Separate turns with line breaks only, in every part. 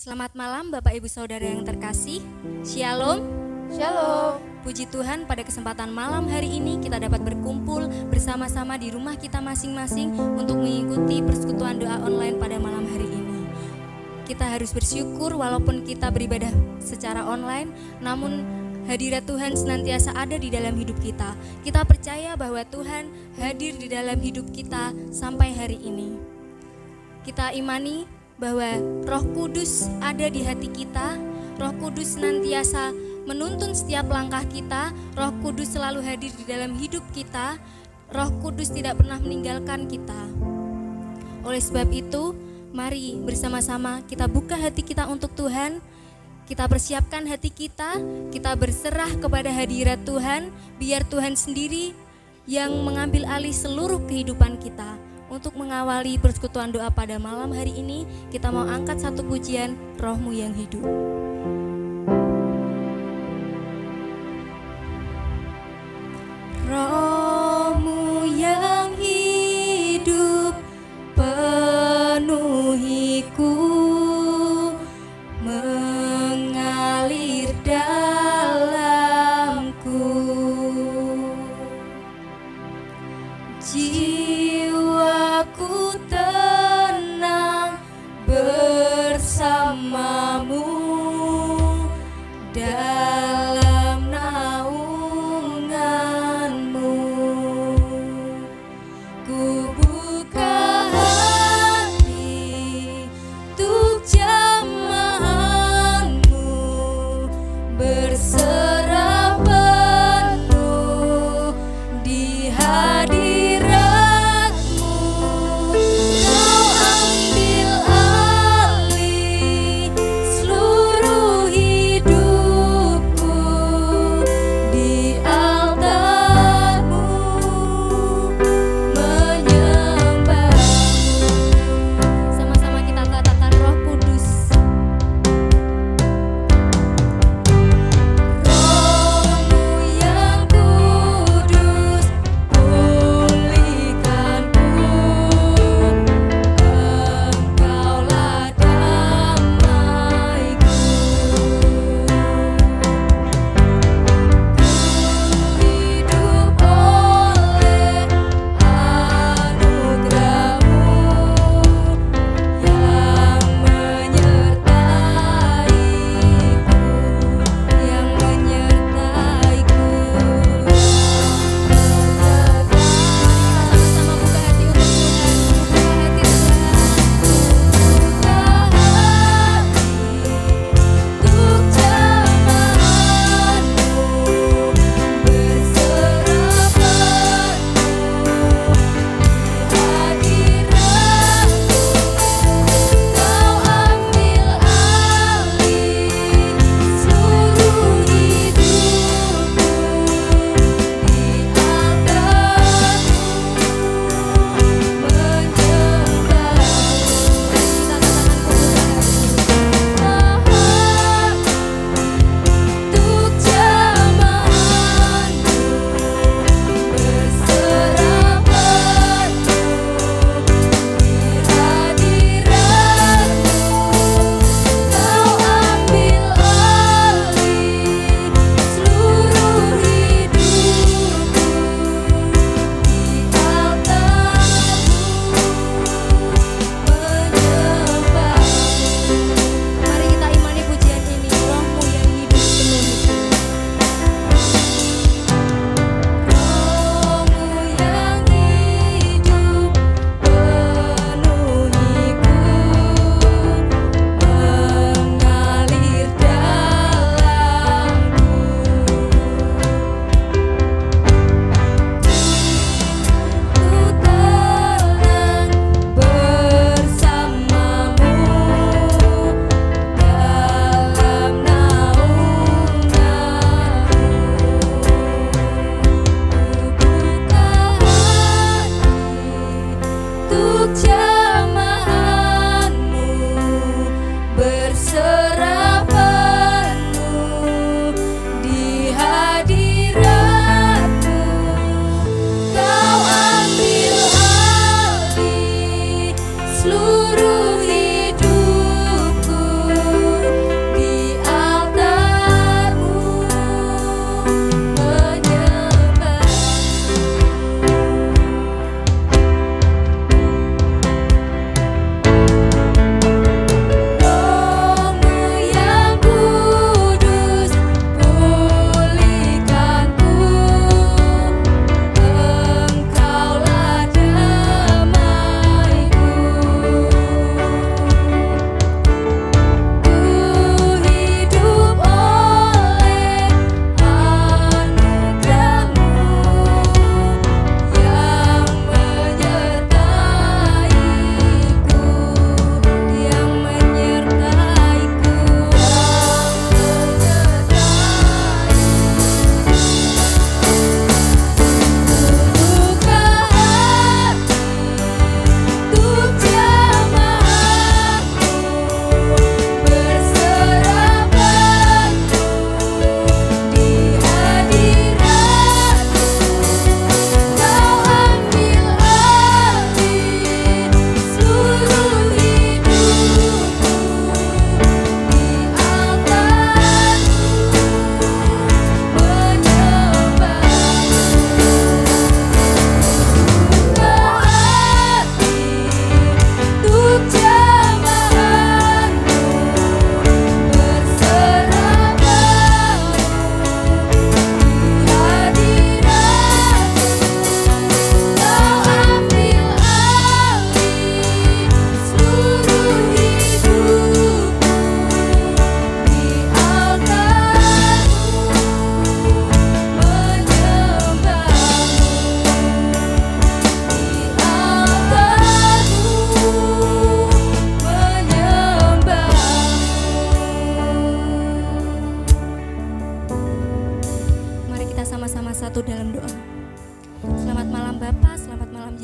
Selamat malam Bapak Ibu Saudara yang terkasih. Shalom.
Shalom.
Puji Tuhan, pada kesempatan malam hari ini kita dapat berkumpul bersama-sama di rumah kita masing-masing untuk mengikuti persekutuan doa online pada malam hari ini. Kita harus bersyukur walaupun kita beribadah secara online, namun hadirat Tuhan senantiasa ada di dalam hidup kita. Kita percaya bahwa Tuhan hadir di dalam hidup kita sampai hari ini. Kita imani bahwa Roh Kudus ada di hati kita. Roh Kudus senantiasa menuntun setiap langkah kita. Roh Kudus selalu hadir di dalam hidup kita. Roh Kudus tidak pernah meninggalkan kita. Oleh sebab itu, mari bersama-sama kita buka hati kita untuk Tuhan. Kita persiapkan hati kita, kita berserah kepada hadirat Tuhan, biar Tuhan sendiri yang mengambil alih seluruh kehidupan kita. Untuk mengawali persekutuan doa pada malam hari ini, kita mau angkat satu pujian, Roh-Mu yang hidup. Roh-Mu yang hidup penuhiku, mengalir dalamku. Jiwaku tenang bersamamu dalam naunganmu. Ku buka hati untuk jamahanmu, berserah penuh di hadiratmu.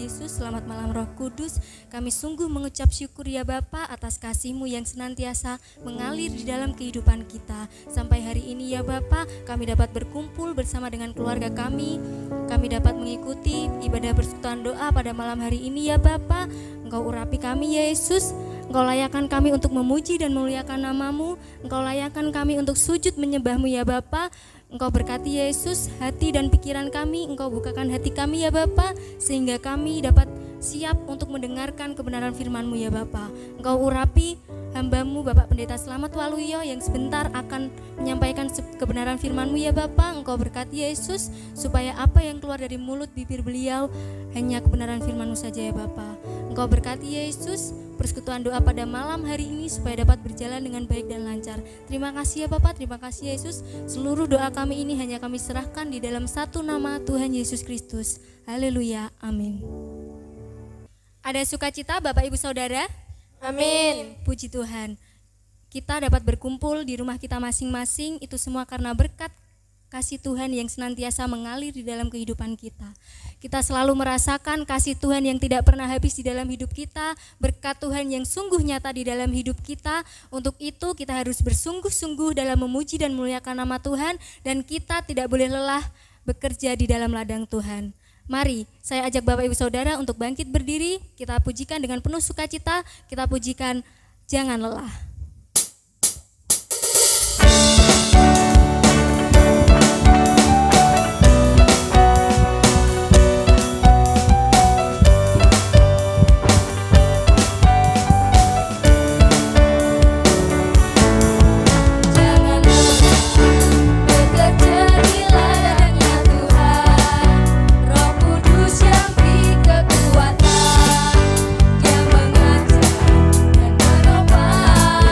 Yesus. Selamat malam Roh Kudus. Kami sungguh mengucap syukur ya Bapa atas kasih-Mu yang senantiasa mengalir di dalam kehidupan kita. Sampai hari ini ya Bapa, kami dapat berkumpul bersama dengan keluarga kami. Kami dapat mengikuti ibadah persekutuan doa pada malam hari ini ya Bapa. Engkau urapi kami ya Yesus. Engkau layakkan kami untuk memuji dan memuliakan nama-Mu. Engkau layakkan kami untuk sujud menyembah-Mu ya Bapa. Engkau berkati Yesus hati dan pikiran kami. Engkau bukakan hati kami ya Bapa, sehingga kami dapat siap untuk mendengarkan kebenaran firman-Mu ya Bapa. Engkau urapi hamba-Mu Bapak Pendeta Slamet Waluyo yang sebentar akan menyampaikan kebenaran firman-Mu ya Bapa. Engkau berkati Yesus supaya apa yang keluar dari mulut bibir beliau hanya kebenaran firman-Mu saja ya Bapa. Engkau berkati Yesus persekutuan doa pada malam hari ini supaya dapat berjalan dengan baik dan lancar. Terima kasih ya Bapak, terima kasih Yesus. Seluruh doa kami ini hanya kami serahkan di dalam satu nama Tuhan Yesus Kristus. Haleluya, amin. Ada sukacita Bapak Ibu Saudara?
Amin.
Puji Tuhan. Kita dapat berkumpul di rumah kita masing-masing, itu semua karena berkat kasih Tuhan yang senantiasa mengalir di dalam kehidupan kita. Kita selalu merasakan kasih Tuhan yang tidak pernah habis di dalam hidup kita, berkat Tuhan yang sungguh nyata di dalam hidup kita. Untuk itu kita harus bersungguh-sungguh dalam memuji dan memuliakan nama Tuhan, dan kita tidak boleh lelah bekerja di dalam ladang Tuhan. Mari saya ajak Bapak Ibu Saudara untuk bangkit berdiri, kita pujikan dengan penuh sukacita, kita pujikan jangan lelah.
Kekuatan, Dia mengajar dan menopang.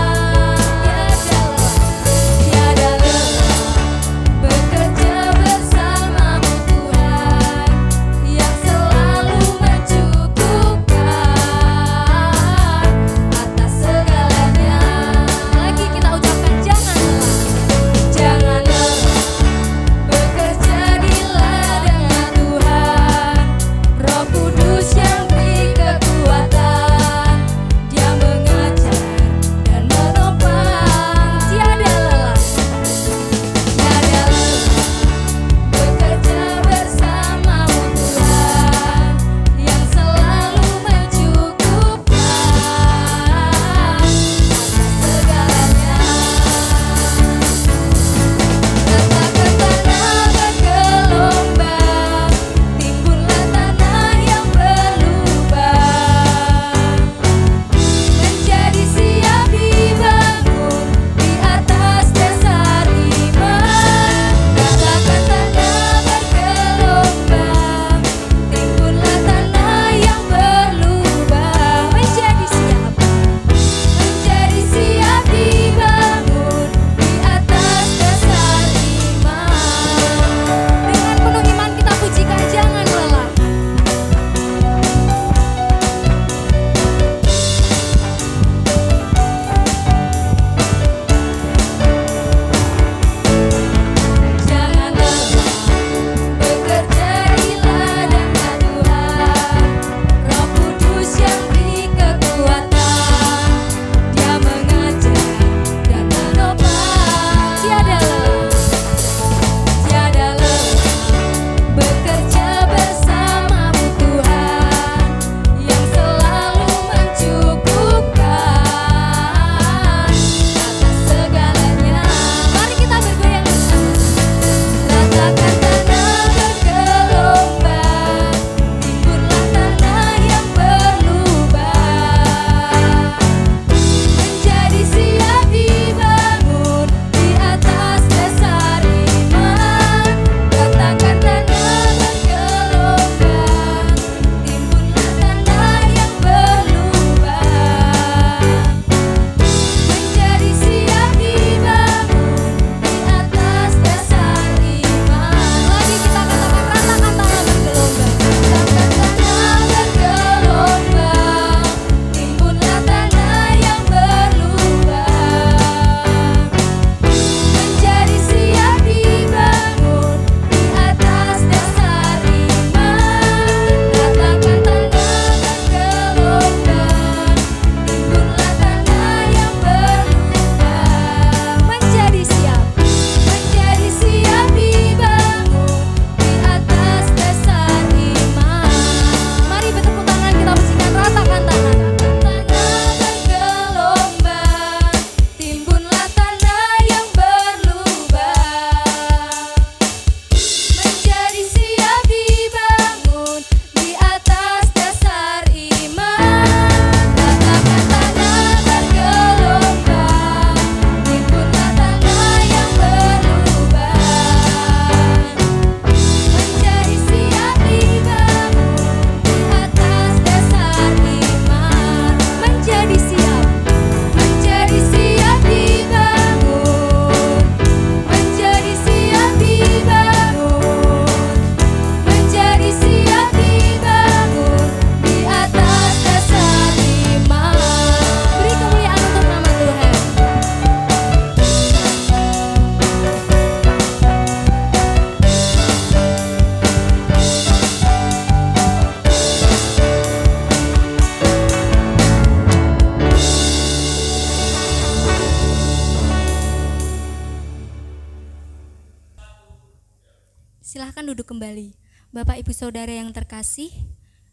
silakan duduk kembali. Bapak Ibu Saudara yang terkasih,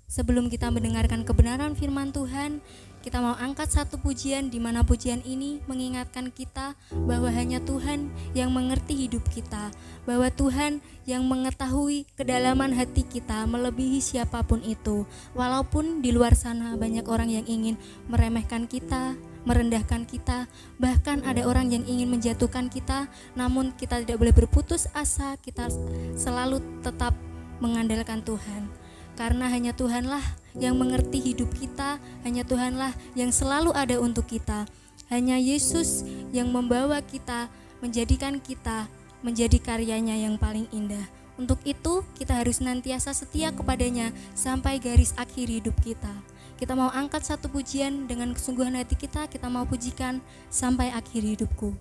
sebelum kita mendengarkan kebenaran firman Tuhan, kita mau angkat satu pujian di mana pujian ini mengingatkan kita bahwa hanya Tuhan yang mengerti hidup kita, bahwa Tuhan yang mengetahui kedalaman hati kita melebihi siapapun itu. Walaupun di luar sana banyak orang yang ingin meremehkan kita, merendahkan kita, bahkan ada orang yang ingin menjatuhkan kita, namun kita tidak boleh berputus asa, kita selalu tetap mengandalkan Tuhan. Karena hanya Tuhanlah yang mengerti hidup kita, hanya Tuhanlah yang selalu ada untuk kita. Hanya Yesus yang membawa kita, menjadikan kita menjadi karyanya yang paling indah. Untuk itu kita harus senantiasa setia kepadanya sampai garis akhir hidup kita. Kita mau angkat satu pujian dengan kesungguhan hati kita mau pujikan sampai akhir hidupku.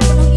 Penuh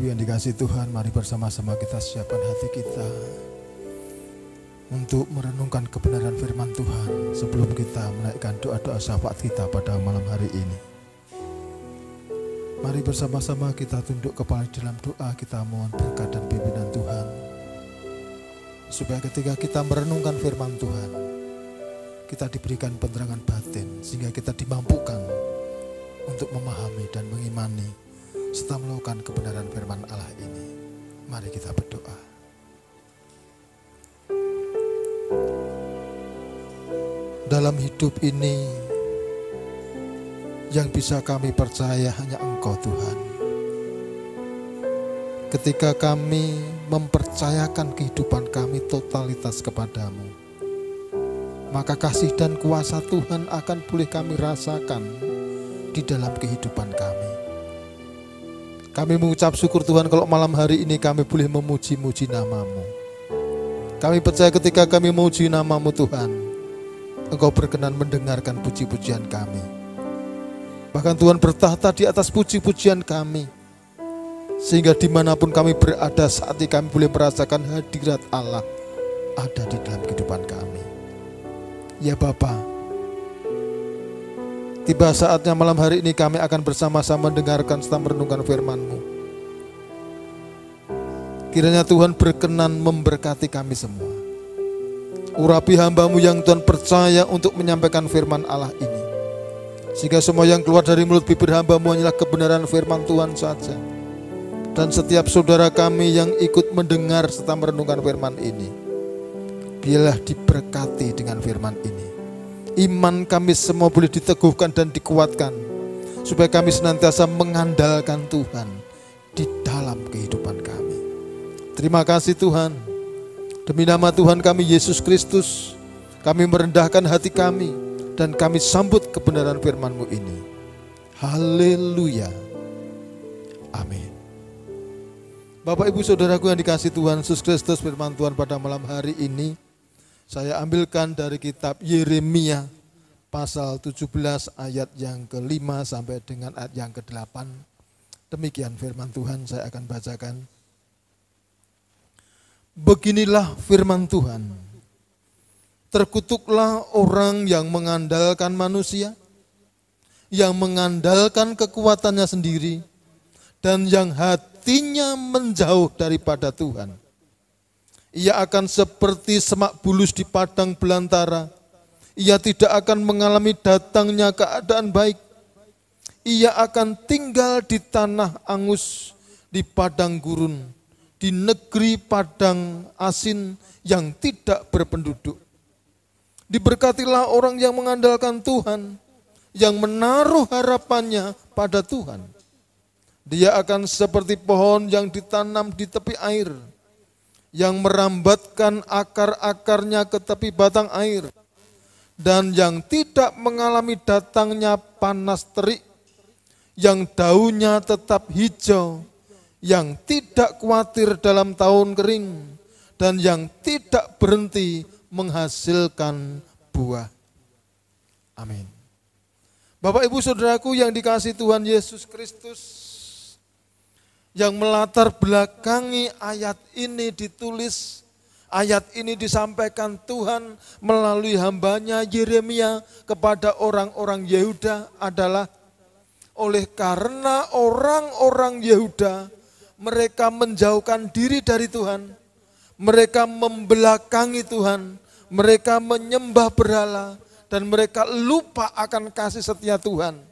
yang dikasihi Tuhan, mari bersama-sama kita siapkan hati kita untuk merenungkan kebenaran firman Tuhan sebelum kita menaikkan doa-doa syafaat kita pada malam hari ini. Mari bersama-sama kita tunduk kepala dalam doa, kita mohon berkat dan pimpinan Tuhan, supaya ketika kita merenungkan firman Tuhan, kita diberikan penerangan batin sehingga kita dimampukan untuk memahami dan mengimani serta melakukan kebenaran firman Allah ini. Mari kita berdoa. Dalam hidup ini yang bisa kami percaya hanya Engkau Tuhan. Ketika kami mempercayakan kehidupan kami totalitas kepadamu, maka kasih dan kuasa Tuhan akan boleh kami rasakan di dalam kehidupan kami. Kami mengucap syukur Tuhan kalau malam hari ini kami boleh memuji-muji nama-Mu. Kami percaya ketika kami memuji nama-Mu Tuhan, Engkau berkenan mendengarkan puji-pujian kami. Bahkan Tuhan bertahta di atas puji-pujian kami, sehingga dimanapun kami berada saat ini kami boleh merasakan hadirat Allah ada di dalam kehidupan kami. Ya Bapa, tiba saatnya malam hari ini kami akan bersama-sama mendengarkan serta merenungkan firman-Mu. Kiranya Tuhan berkenan memberkati kami semua. Urapi hamba-Mu yang Tuhan percaya untuk menyampaikan firman Allah ini, sehingga semua yang keluar dari mulut bibir hamba-Mu hanyalah kebenaran firman Tuhan saja. Dan setiap saudara kami yang ikut mendengar serta merenungkan firman ini, biarlah diberkati dengan firman ini. Iman kami semua boleh diteguhkan dan dikuatkan, supaya kami senantiasa mengandalkan Tuhan di dalam kehidupan kami. Terima kasih Tuhan. Demi nama Tuhan kami Yesus Kristus, kami merendahkan hati kami dan kami sambut kebenaran firman-Mu ini. Haleluya. Amin. Bapak Ibu Saudaraku yang dikasihi Tuhan Yesus Kristus, firman Tuhan pada malam hari ini saya ambilkan dari kitab Yeremia pasal 17 ayat yang ke-5 sampai dengan ayat yang ke-8. Demikian firman Tuhan, saya akan bacakan. Beginilah firman Tuhan. Terkutuklah orang yang mengandalkan manusia, yang mengandalkan kekuatannya sendiri, dan yang hatinya menjauh daripada Tuhan. Ia akan seperti semak bulus di padang belantara. Ia tidak akan mengalami datangnya keadaan baik. Ia akan tinggal di tanah angus, di padang gurun, di negeri padang asin yang tidak berpenduduk. Diberkatilah orang yang mengandalkan Tuhan, yang menaruh harapannya pada Tuhan. Dia akan seperti pohon yang ditanam di tepi air, yang merambatkan akar-akarnya ke tepi batang air, dan yang tidak mengalami datangnya panas terik, yang daunnya tetap hijau, yang tidak khawatir dalam tahun kering, dan yang tidak berhenti menghasilkan buah. Amin. Bapak Ibu Saudaraku yang dikasihi Tuhan Yesus Kristus, yang melatar belakangi ayat ini ditulis, ayat ini disampaikan Tuhan melalui hambanya Yeremia kepada orang-orang Yehuda adalah oleh karena orang-orang Yehuda mereka menjauhkan diri dari Tuhan, mereka membelakangi Tuhan, mereka menyembah berhala, dan mereka lupa akan kasih setia Tuhan.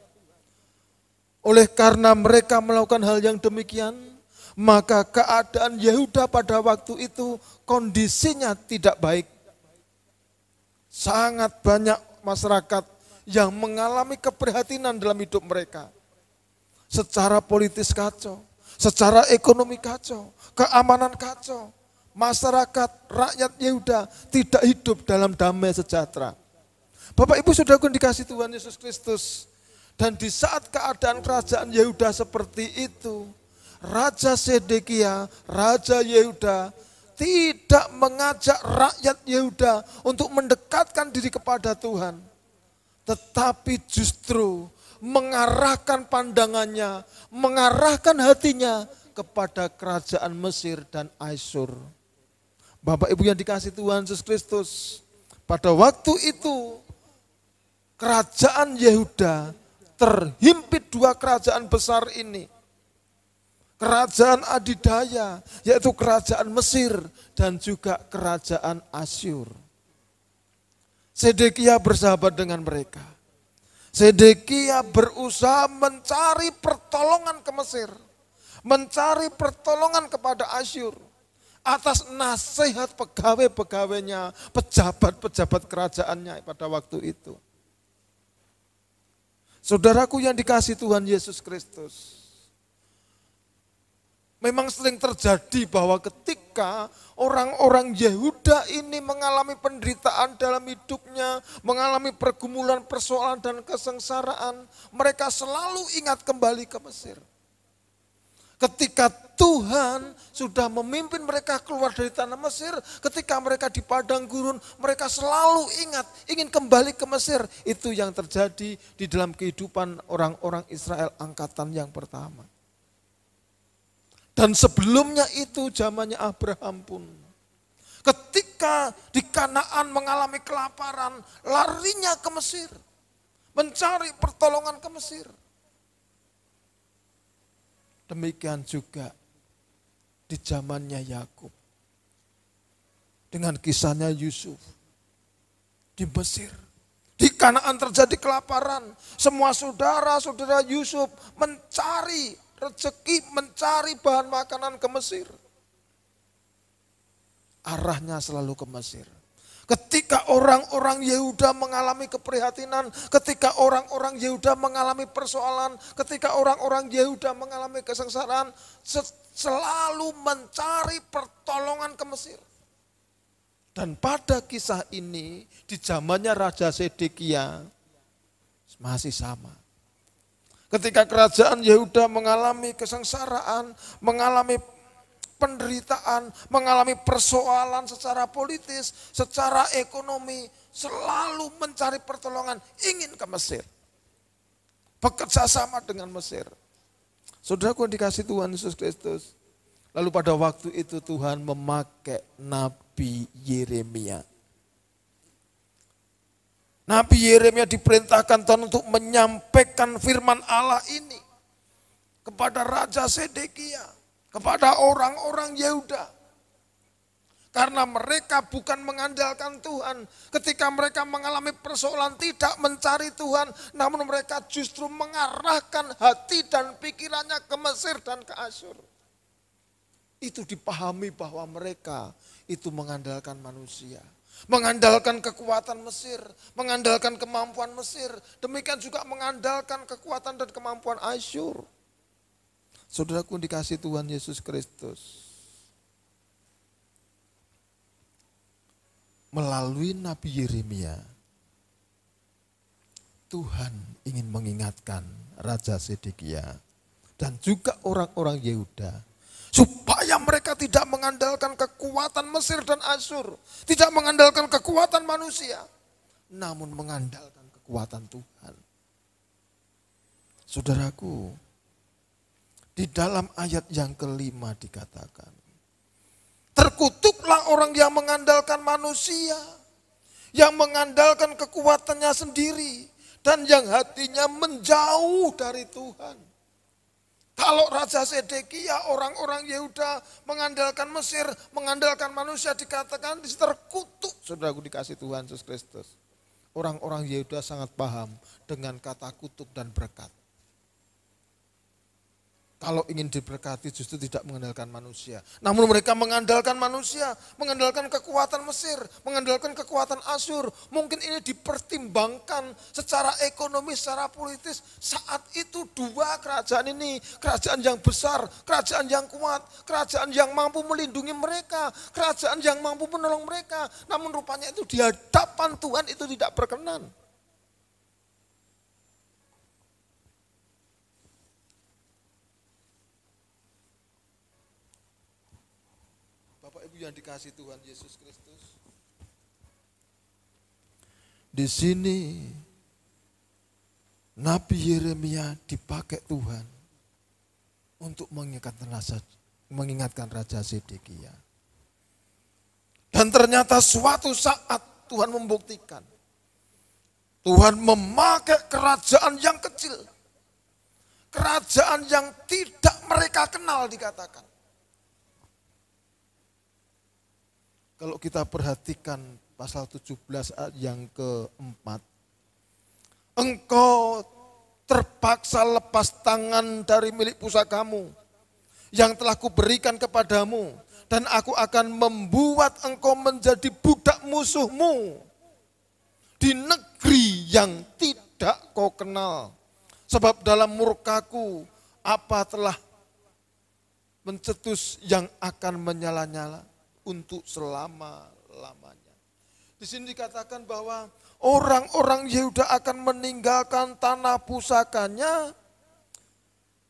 Oleh karena mereka melakukan hal yang demikian, maka keadaan Yehuda pada waktu itu kondisinya tidak baik. Sangat banyak masyarakat yang mengalami keprihatinan dalam hidup mereka. Secara politis kacau, secara ekonomi kacau, keamanan kacau. Masyarakat, rakyat Yehuda tidak hidup dalam damai sejahtera. Bapak Ibu Saudaraku yang dikasihi Tuhan Yesus Kristus, dan di saat keadaan kerajaan Yehuda seperti itu, Raja Sedekia, Raja Yehuda tidak mengajak rakyat Yehuda untuk mendekatkan diri kepada Tuhan, tetapi justru mengarahkan pandangannya, mengarahkan hatinya kepada kerajaan Mesir dan Asyur. Bapak Ibu yang dikasihi Tuhan Yesus Kristus, pada waktu itu kerajaan Yehuda terhimpit dua kerajaan besar ini. Kerajaan adidaya, yaitu kerajaan Mesir dan juga kerajaan Asyur. Sedekia bersahabat dengan mereka. Sedekia berusaha mencari pertolongan ke Mesir, mencari pertolongan kepada Asyur atas nasihat pegawai-pegawainya, pejabat-pejabat kerajaannya pada waktu itu. Saudaraku yang dikasihi Tuhan Yesus Kristus, memang sering terjadi bahwa ketika orang-orang Yehuda ini mengalami penderitaan dalam hidupnya, mengalami pergumulan, persoalan dan kesengsaraan, mereka selalu ingat kembali ke Mesir. Ketika Tuhan sudah memimpin mereka keluar dari tanah Mesir, ketika mereka di padang gurun, mereka selalu ingat, ingin kembali ke Mesir. Itu yang terjadi di dalam kehidupan orang-orang Israel angkatan yang pertama. Dan sebelumnya itu zamannya Abraham pun. Ketika di Kanaan mengalami kelaparan, larinya ke Mesir. Mencari pertolongan ke Mesir. Demikian juga di zamannya Yakub. Dengan kisahnya Yusuf di Mesir. Di Kanaan terjadi kelaparan. Semua saudara-saudara Yusuf mencari rezeki, mencari bahan makanan ke Mesir. Arahnya selalu ke Mesir. Ketika orang-orang Yehuda mengalami keprihatinan, ketika orang-orang Yehuda mengalami persoalan, ketika orang-orang Yehuda mengalami kesengsaraan, selalu mencari pertolongan ke Mesir. Dan pada kisah ini, di zamannya Raja Sedekia, masih sama. Ketika kerajaan Yehuda mengalami kesengsaraan, mengalami penderitaan, mengalami persoalan secara politis, secara ekonomi, selalu mencari pertolongan, ingin ke Mesir. Bekerja sama dengan Mesir. Saudaraku yang dikasihi Tuhan Yesus Kristus. Lalu pada waktu itu Tuhan memakai Nabi Yeremia. Nabi Yeremia diperintahkan Tuhan untuk menyampaikan firman Allah ini kepada Raja Sedekia, kepada orang-orang Yehuda. Karena mereka bukan mengandalkan Tuhan. Ketika mereka mengalami persoalan tidak mencari Tuhan, namun mereka justru mengarahkan hati dan pikirannya ke Mesir dan ke Asyur. Itu dipahami bahwa mereka itu mengandalkan manusia. Mengandalkan kekuatan Mesir, mengandalkan kemampuan Mesir, demikian juga mengandalkan kekuatan dan kemampuan Asyur. Saudaraku dikasihi Tuhan Yesus Kristus. Melalui Nabi Yeremia, Tuhan ingin mengingatkan Raja Sedekia dan juga orang-orang Yehuda supaya mereka tidak mengandalkan kekuatan Mesir dan Asyur, tidak mengandalkan kekuatan manusia, namun mengandalkan kekuatan Tuhan. Saudaraku, di dalam ayat yang kelima dikatakan, terkutuklah orang yang mengandalkan manusia, yang mengandalkan kekuatannya sendiri, dan yang hatinya menjauh dari Tuhan. Kalau Raja Sedekia, orang-orang Yehuda mengandalkan Mesir, mengandalkan manusia, dikatakan terkutuk. Saudaraku dikasihi Tuhan Yesus Kristus. Orang-orang Yehuda sangat paham dengan kata kutuk dan berkat. Kalau ingin diberkati justru tidak mengandalkan manusia. Namun mereka mengandalkan manusia, mengandalkan kekuatan Mesir, mengandalkan kekuatan Asyur. Mungkin ini dipertimbangkan secara ekonomi, secara politis. Saat itu dua kerajaan ini, kerajaan yang besar, kerajaan yang kuat, kerajaan yang mampu melindungi mereka, kerajaan yang mampu menolong mereka. Namun rupanya itu di hadapan Tuhan itu tidak berkenan. Yang dikasihi Tuhan Yesus Kristus. Di sini Nabi Yeremia dipakai Tuhan untuk mengingatkan Raja Zedekia. Dan ternyata suatu saat Tuhan membuktikan. Tuhan memakai kerajaan yang kecil. Kerajaan yang tidak mereka kenal dikatakan. Kalau kita perhatikan pasal 17 ayat yang keempat. Engkau terpaksa lepas tangan dari milik pusakamu yang telah kuberikan kepadamu. Dan aku akan membuat engkau menjadi budak musuhmu di negeri yang tidak kau kenal. Sebab dalam murkaku apa telah mencetus yang akan menyala-nyala untuk selama-lamanya. Di sini dikatakan bahwa orang-orang Yehuda akan meninggalkan tanah pusakanya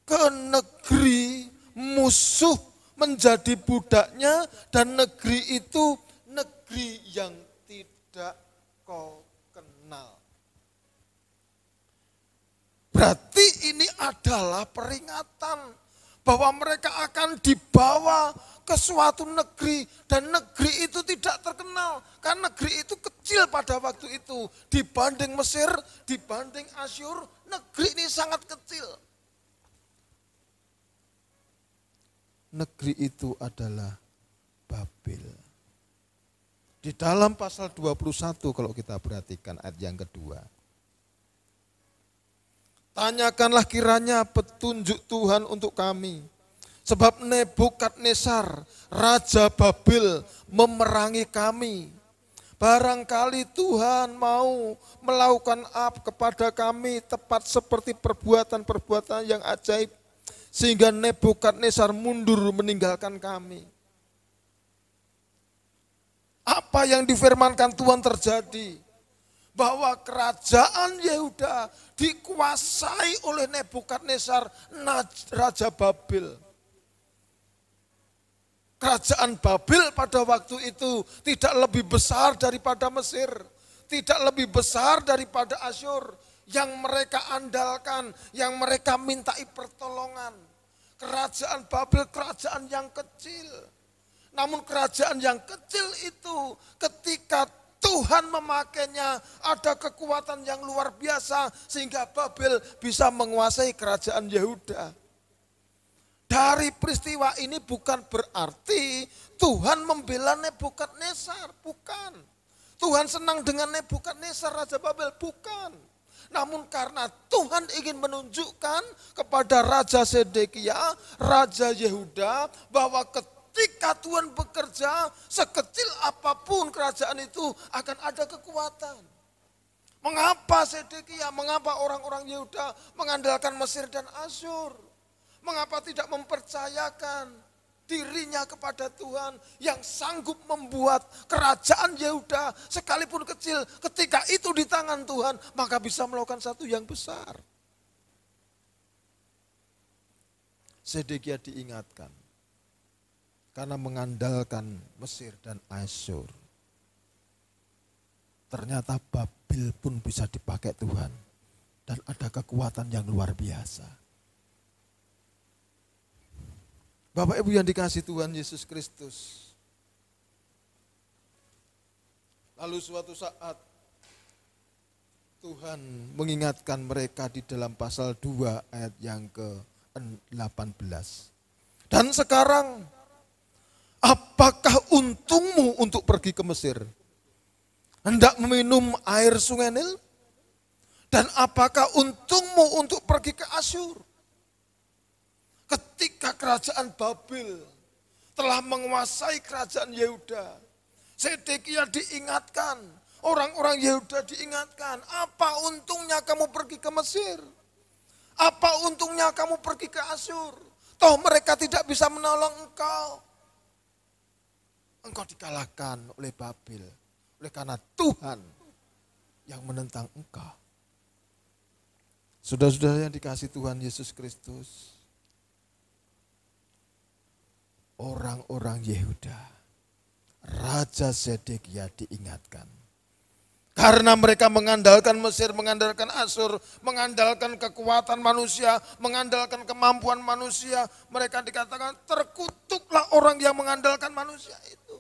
ke negeri musuh, menjadi budaknya, dan negeri itu negeri yang tidak kau kenal. Berarti ini adalah peringatan bahwa mereka akan dibawa ke suatu negeri, dan negeri itu tidak terkenal karena negeri itu kecil pada waktu itu dibanding Mesir, dibanding Asyur. Negeri ini sangat kecil. Negeri itu adalah Babel. Di dalam pasal 21 kalau kita perhatikan ayat yang kedua. Tanyakanlah kiranya petunjuk Tuhan untuk kami. Sebab Nebukadnezar, Raja Babel memerangi kami. Barangkali Tuhan mau melakukan apa kepada kami tepat seperti perbuatan-perbuatan yang ajaib. Sehingga Nebukadnezar mundur meninggalkan kami. Apa yang difirmankan Tuhan terjadi? Bahwa kerajaan Yehuda dikuasai oleh Nebukadnezar, Raja Babel. Kerajaan Babel pada waktu itu tidak lebih besar daripada Mesir. Tidak lebih besar daripada Asyur. Yang mereka andalkan, yang mereka mintai pertolongan. Kerajaan Babel, kerajaan yang kecil. Namun kerajaan yang kecil itu ketika Tuhan memakainya, ada kekuatan yang luar biasa sehingga Babel bisa menguasai kerajaan Yehuda. Dari peristiwa ini bukan berarti Tuhan membela Nebukadnezar, bukan. Tuhan senang dengan Nebukadnezar, Raja Babel, bukan. Namun karena Tuhan ingin menunjukkan kepada Raja Zedekia, Raja Yehuda, bahwa ketika Tuhan bekerja, sekecil apapun kerajaan itu akan ada kekuatan. Mengapa Zedekia, mengapa orang-orang Yehuda mengandalkan Mesir dan Asyur? Mengapa tidak mempercayakan dirinya kepada Tuhan yang sanggup membuat kerajaan Yehuda sekalipun kecil, ketika itu di tangan Tuhan maka bisa melakukan satu yang besar. Zedekia diingatkan karena mengandalkan Mesir dan Asyur. Ternyata Babel pun bisa dipakai Tuhan dan ada kekuatan yang luar biasa. Bapak Ibu yang dikasihi Tuhan Yesus Kristus. Lalu suatu saat Tuhan mengingatkan mereka di dalam pasal 2 ayat yang ke-18. Dan sekarang, apakah untungmu untuk pergi ke Mesir? Hendak meminum air sungai Nil? Dan apakah untungmu untuk pergi ke Asyur? Ketika kerajaan Babel telah menguasai kerajaan Yehuda, Zedekia diingatkan, orang-orang Yehuda diingatkan, apa untungnya kamu pergi ke Mesir? Apa untungnya kamu pergi ke Asyur? Toh mereka tidak bisa menolong engkau. Engkau dikalahkan oleh Babel, oleh karena Tuhan yang menentang engkau. Saudara-saudara yang dikasihi Tuhan Yesus Kristus, orang-orang Yehuda, Raja Zedekia diingatkan. Karena mereka mengandalkan Mesir, mengandalkan Asyur, mengandalkan kekuatan manusia, mengandalkan kemampuan manusia. Mereka dikatakan terkutuklah orang yang mengandalkan manusia itu.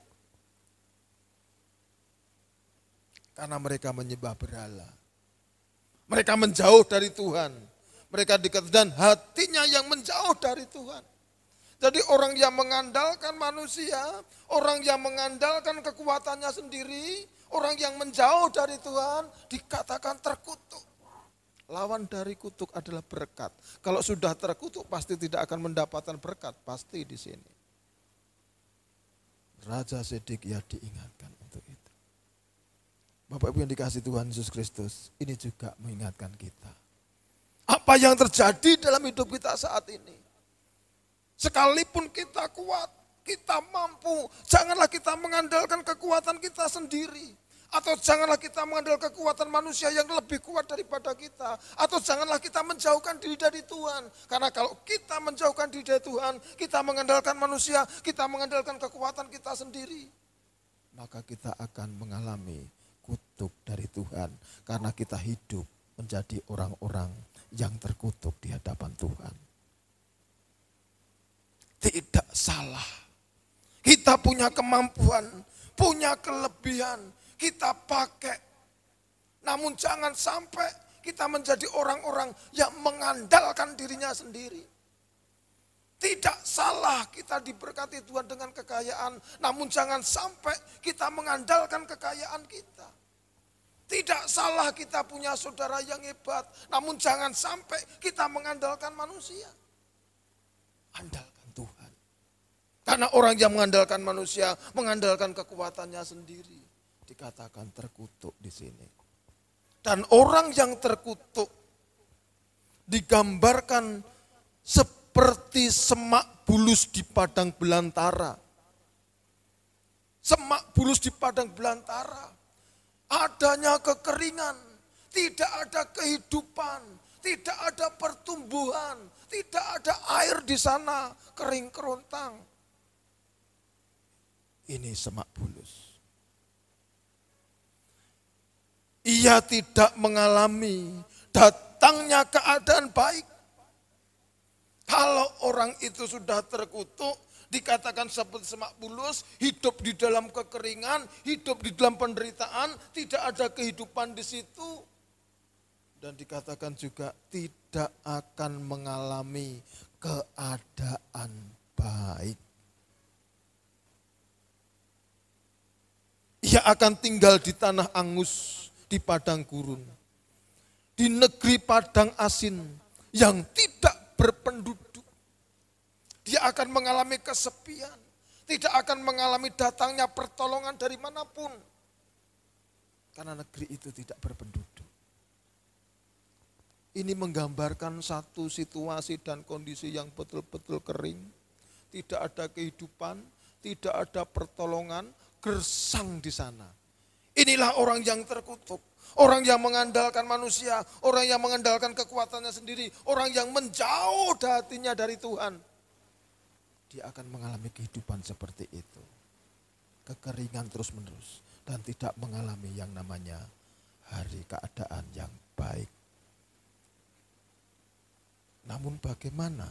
Karena mereka menyembah berhala. Mereka menjauh dari Tuhan. Mereka dikatakan hatinya yang menjauh dari Tuhan. Jadi orang yang mengandalkan manusia, orang yang mengandalkan kekuatannya sendiri, orang yang menjauh dari Tuhan dikatakan terkutuk. Lawan dari kutuk adalah berkat. Kalau sudah terkutuk pasti tidak akan mendapatkan berkat, pasti di sini. Raja Zedekia diingatkan untuk itu. Bapak Ibu yang dikasihi Tuhan Yesus Kristus, ini juga mengingatkan kita. Apa yang terjadi dalam hidup kita saat ini? Sekalipun kita kuat, kita mampu, janganlah kita mengandalkan kekuatan kita sendiri. Atau janganlah kita mengandalkan kekuatan manusia yang lebih kuat daripada kita. Atau janganlah kita menjauhkan diri dari Tuhan. Karena kalau kita menjauhkan diri dari Tuhan, kita mengandalkan manusia, kita mengandalkan kekuatan kita sendiri. Maka kita akan mengalami kutuk dari Tuhan. Karena kita hidup menjadi orang-orang yang terkutuk di hadapan Tuhan. Tidak salah. Kita punya kemampuan, punya kelebihan, kita pakai. Namun jangan sampai kita menjadi orang-orang yang mengandalkan dirinya sendiri. Tidak salah kita diberkati Tuhan dengan kekayaan, namun jangan sampai kita mengandalkan kekayaan kita. Tidak salah kita punya saudara yang hebat, namun jangan sampai kita mengandalkan manusia. Andalkan Tuhan. Karena orang yang mengandalkan manusia, mengandalkan kekuatannya sendiri, dikatakan terkutuk di sini. Dan orang yang terkutuk digambarkan seperti semak bulus di padang belantara. Semak bulus di padang belantara. Adanya kekeringan, tidak ada kehidupan, tidak ada pertumbuhan, tidak ada air di sana, kering kerontang. Ini semak bulus. Ia tidak mengalami datangnya keadaan baik. Kalau orang itu sudah terkutuk, dikatakan seperti semak bulus, hidup di dalam kekeringan, hidup di dalam penderitaan, tidak ada kehidupan di situ. Dan dikatakan juga tidak akan mengalami keadaan baik. Ia akan tinggal di tanah angus, di padang gurun, di negeri padang asin yang tidak berpenduduk. Dia akan mengalami kesepian, tidak akan mengalami datangnya pertolongan dari manapun. Karena negeri itu tidak berpenduduk. Ini menggambarkan satu situasi dan kondisi yang betul-betul kering. Tidak ada kehidupan, tidak ada pertolongan, gersang di sana. Inilah orang yang terkutuk. Orang yang mengandalkan manusia, orang yang mengandalkan kekuatannya sendiri, orang yang menjauh hatinya dari Tuhan. Dia akan mengalami kehidupan seperti itu. Kekeringan terus-menerus dan tidak mengalami yang namanya hari keadaan yang baik. Namun bagaimana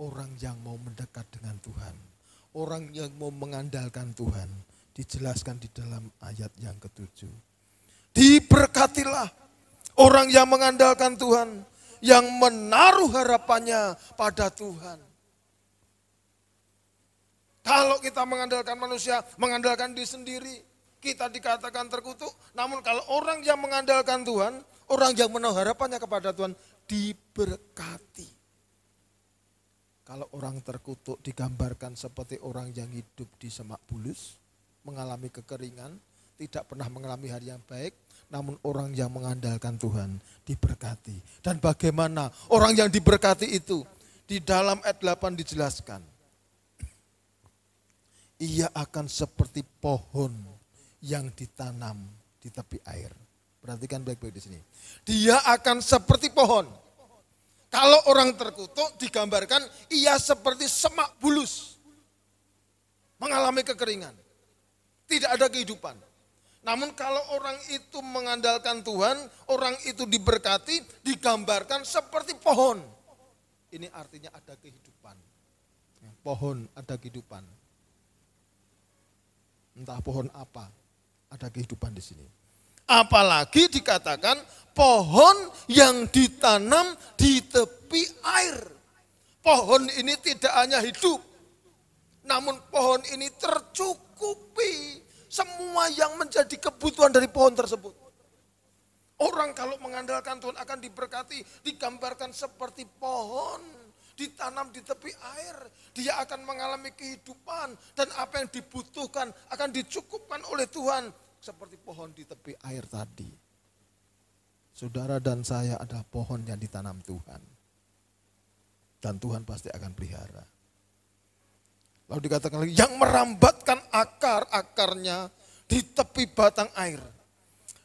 orang yang mau mendekat dengan Tuhan, orang yang mau mengandalkan Tuhan, dijelaskan di dalam ayat yang ke-7. Diberkatilah orang yang mengandalkan Tuhan, yang menaruh harapannya pada Tuhan. Kalau kita mengandalkan manusia, mengandalkan diri sendiri, kita dikatakan terkutuk. Namun kalau orang yang mengandalkan Tuhan, orang yang menaruh harapannya kepada Tuhan, diberkati. Kalau orang terkutuk digambarkan seperti orang yang hidup di semak bulus, mengalami kekeringan, tidak pernah mengalami hari yang baik, namun orang yang mengandalkan Tuhan diberkati. Dan bagaimana orang yang diberkati itu? Di dalam ayat 8 dijelaskan. Ia akan seperti pohon yang ditanam di tepi air. Perhatikan baik-baik di sini. Dia akan seperti pohon. Kalau orang terkutuk digambarkan ia seperti semak bulus. Mengalami kekeringan. Tidak ada kehidupan. Namun kalau orang itu mengandalkan Tuhan, orang itu diberkati, digambarkan seperti pohon. Ini artinya ada kehidupan. Pohon ada kehidupan. Entah pohon apa, ada kehidupan di sini. Apalagi dikatakan pohon yang ditanam di tepi air. Pohon ini tidak hanya hidup, namun pohon ini tercukupi semua yang menjadi kebutuhan dari pohon tersebut. Orang kalau mengandalkan Tuhan akan diberkati, digambarkan seperti pohon ditanam di tepi air. Dia akan mengalami kehidupan dan apa yang dibutuhkan akan dicukupkan oleh Tuhan. Seperti pohon di tepi air tadi. Saudara dan saya adalah pohon yang ditanam Tuhan. Dan Tuhan pasti akan pelihara. Lalu dikatakan lagi, yang merambatkan akar-akarnya di tepi batang air.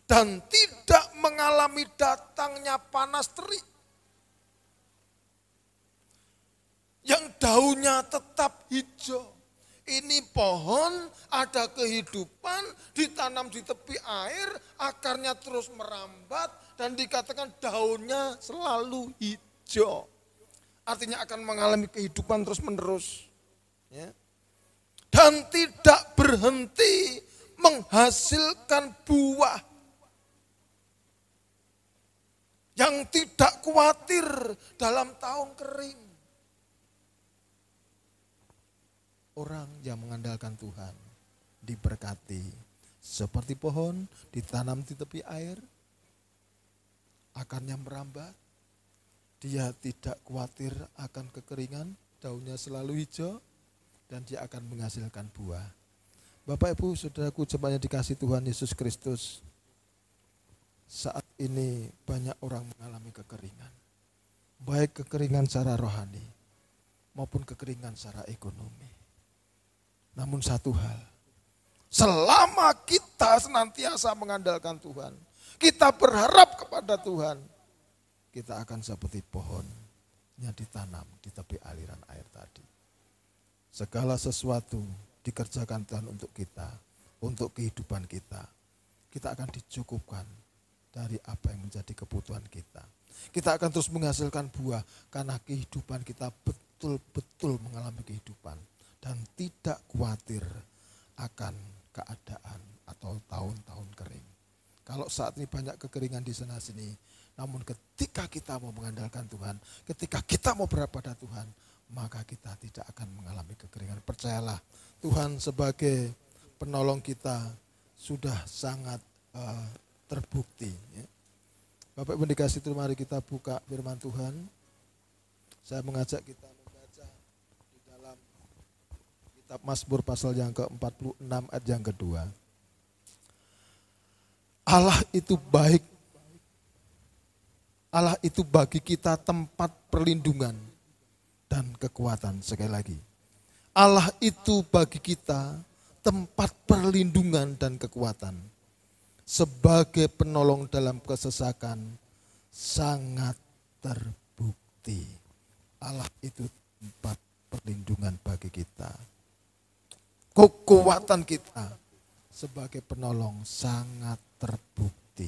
Dan tidak mengalami datangnya panas terik. Yang daunnya tetap hijau. Ini pohon ada kehidupan, ditanam di tepi air, akarnya terus merambat dan dikatakan daunnya selalu hijau. Artinya akan mengalami kehidupan terus menerus. Ya. Dan tidak berhenti menghasilkan buah. Yang tidak khawatir dalam tahun kering. Orang yang mengandalkan Tuhan diberkati seperti pohon ditanam di tepi air, akarnya merambat, dia tidak khawatir akan kekeringan, daunnya selalu hijau, dan dia akan menghasilkan buah. Bapak Ibu Saudaraku jemaat yang dikasihi Tuhan Yesus Kristus, saat ini banyak orang mengalami kekeringan, baik kekeringan secara rohani maupun kekeringan secara ekonomi. Namun satu hal, selama kita senantiasa mengandalkan Tuhan, kita berharap kepada Tuhan, kita akan seperti pohon yang ditanam di tepi aliran air tadi. Segala sesuatu dikerjakan Tuhan untuk kita, untuk kehidupan kita. Kita akan dicukupkan dari apa yang menjadi kebutuhan kita. Kita akan terus menghasilkan buah karena kehidupan kita betul-betul mengalami kehidupan. Dan tidak khawatir akan keadaan atau tahun-tahun kering. Kalau saat ini banyak kekeringan di sana sini, namun ketika kita mau mengandalkan Tuhan, ketika kita mau berharap pada Tuhan, maka kita tidak akan mengalami kekeringan. Percayalah, Tuhan sebagai penolong kita sudah sangat terbukti. Ya. Bapak Ibu dikasih Tuhan, mari kita buka firman Tuhan. Saya mengajak kita kitab Mazmur pasal yang ke-46 ayat yang kedua. Allah itu baik. Allah itu bagi kita tempat perlindungan dan kekuatan. Sekali lagi. Allah itu bagi kita tempat perlindungan dan kekuatan. Sebagai penolong dalam kesesakan sangat terbukti. Allah itu tempat perlindungan bagi kita. Kekuatan kita sebagai penolong sangat terbukti.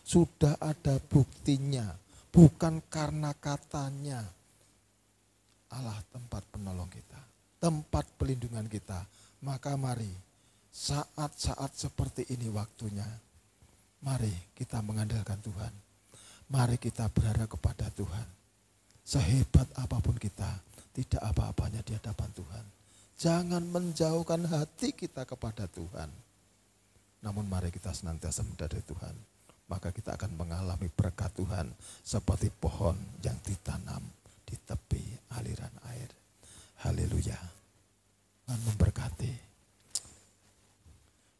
Sudah ada buktinya, bukan karena katanya. Allah tempat penolong kita, tempat pelindungan kita. Maka mari saat-saat seperti ini waktunya, mari kita mengandalkan Tuhan. Mari kita berharap kepada Tuhan. Sehebat apapun kita, tidak apa-apanya di hadapan Tuhan. Jangan menjauhkan hati kita kepada Tuhan. Namun mari kita senantiasa mendekati Tuhan. Maka kita akan mengalami berkat Tuhan seperti pohon yang ditanam di tepi aliran air. Haleluya. Tuhan memberkati.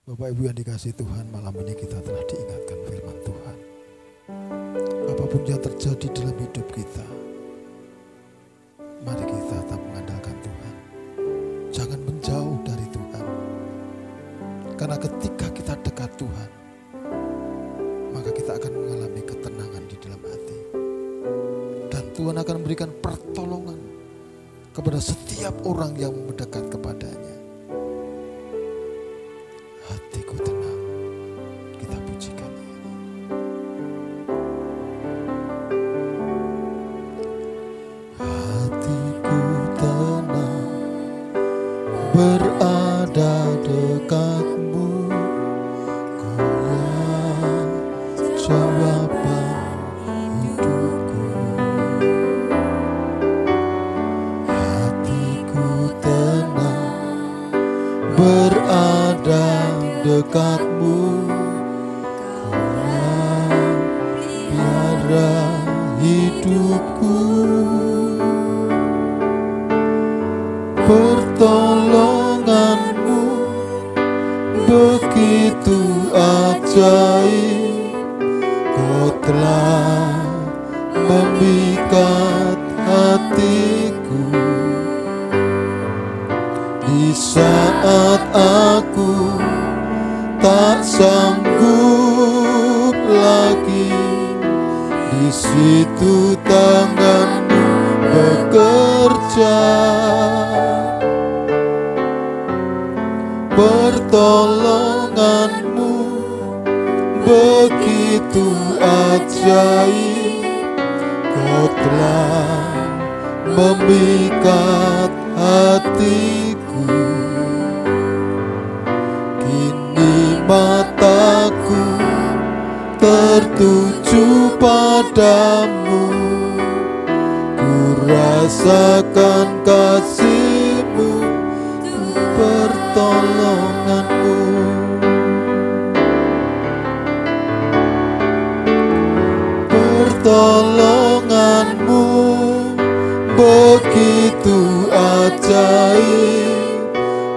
Bapak Ibu yang dikasihi Tuhan, malam ini kita telah diingatkan firman Tuhan. Apapun yang terjadi dalam hidup kita, mari kita tetap mengandalkan Tuhan. Jangan menjauh dari Tuhan. Karena ketika kita dekat Tuhan, maka kita akan mengalami ketenangan di dalam hati. Dan Tuhan akan memberikan pertolongan kepada setiap orang yang mendekat kepadanya. Hatiku tenang, berada dekatmu, pelihara hidupku. Pertolonganmu begitu ajaib, Kau telah memikat hatiku. Di saat aku tak sanggup lagi, di situ tanganmu bekerja. Pertolonganmu begitu ajaib, Kau telah memikat hatiku. Kini mataku tertuju padamu, ku rasakan kasih-Mu, pertolongan-Mu. Pertolongan-Mu begitu ajaib,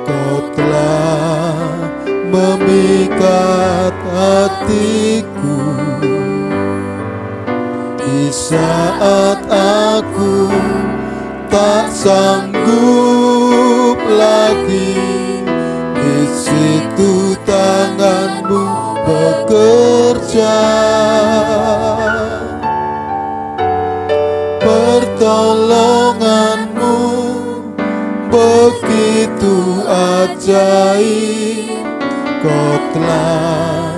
Kau telah memikat hatiku. Di saat aku tak sanggup lagi, di situ tangan-Mu bekerja. Pertolongan-Mu begitu ajaib, Kau telah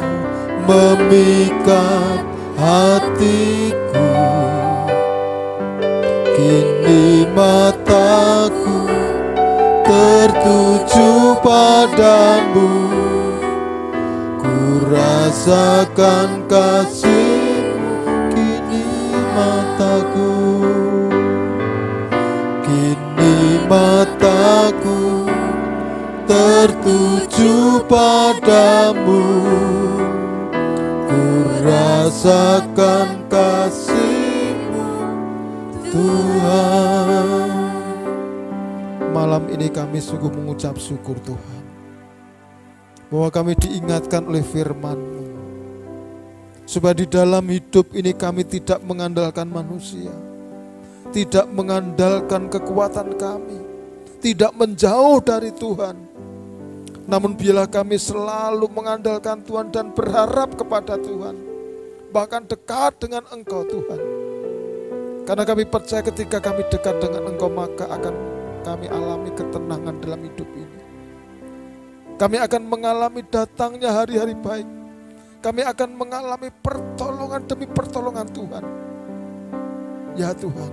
memikat hatiku. Kini mataku tertuju padamu, ku rasakan kasih-Mu. Kini mataku, kini mataku tertuju padamu, ku rasakan kasih-Mu, Tuhan. Malam ini kami sungguh mengucap syukur Tuhan, bahwa kami diingatkan oleh firman-Mu, supaya di dalam hidup ini kami tidak mengandalkan manusia, tidak mengandalkan kekuatan kami, tidak menjauh dari Tuhan. Namun biarlah kami selalu mengandalkan Tuhan dan berharap kepada Tuhan, bahkan dekat dengan Engkau Tuhan. Karena kami percaya ketika kami dekat dengan Engkau, maka akan kami alami ketenangan dalam hidup ini. Kami akan mengalami datangnya hari-hari baik. Kami akan mengalami pertolongan demi pertolongan Tuhan. Ya Tuhan,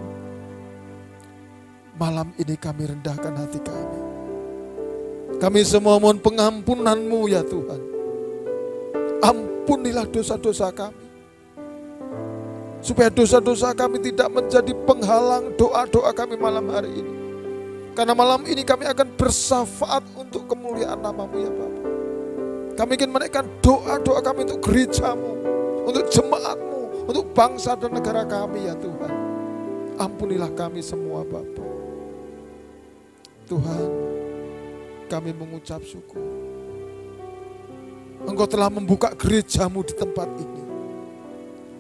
malam ini kami rendahkan hati kami. Kami semua mohon pengampunan-Mu ya Tuhan. Ampunilah dosa-dosa kami, supaya dosa-dosa kami tidak menjadi penghalang doa-doa kami malam hari ini. Karena malam ini kami akan bersyafaat untuk kemuliaan nama-Mu ya Bapa. Kami ingin menaikkan doa-doa kami untuk gereja-Mu, untuk jemaat-Mu, untuk bangsa dan negara kami ya Tuhan. Ampunilah kami semua Bapa. Tuhan, kami mengucap syukur. Engkau telah membuka gereja-Mu di tempat ini.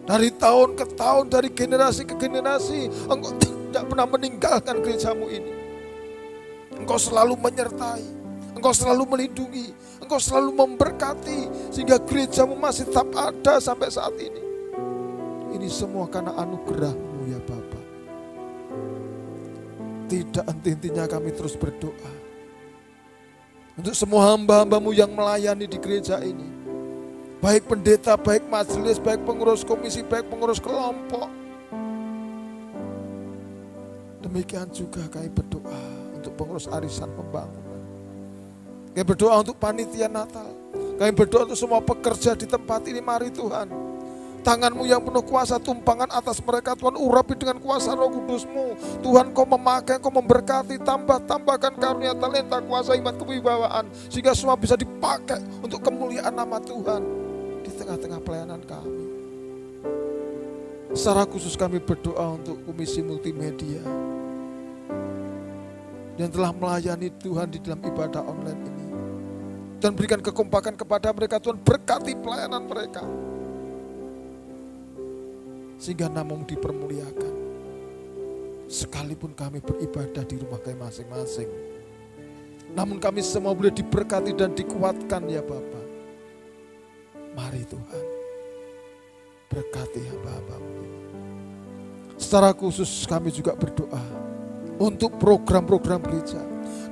Dari tahun ke tahun, dari generasi ke generasi, Engkau tidak pernah meninggalkan gereja-Mu ini. Engkau selalu menyertai, Engkau selalu melindungi, Engkau selalu memberkati, sehingga gereja-Mu masih tetap ada sampai saat ini. Ini semua karena anugerah-Mu ya Bapa. Tidak henti-hentinya kami terus berdoa untuk semua hamba-hamba-Mu yang melayani di gereja ini. Baik pendeta, baik majelis, baik pengurus komisi, baik pengurus kelompok. Demikian juga kami berdoa untuk pengurus arisan pembangunan. Kami berdoa untuk panitia Natal. Kami berdoa untuk semua pekerja di tempat ini. Mari Tuhan, Tangan-Mu yang penuh kuasa tumpangkan atas mereka Tuhan, urapi dengan kuasa Roh Kudus-Mu. Tuhan, Kau memakai, Kau memberkati, tambahkan karunia, talenta, kuasa, iman, kewibawaan, sehingga semua bisa dipakai untuk kemuliaan nama Tuhan di tengah-tengah pelayanan kami. Secara khusus kami berdoa untuk Komisi Multimedia yang telah melayani Tuhan di dalam ibadah online ini. Dan berikan kekompakan kepada mereka Tuhan, berkati pelayanan mereka, sehingga nama-Mu dipermuliakan. Sekalipun kami beribadah di rumah kami masing-masing, namun kami semua boleh diberkati dan dikuatkan ya Bapa. Mari Tuhan, berkati hamba-Hamba-Mu ini. Secara khusus kami juga berdoa untuk program-program gereja.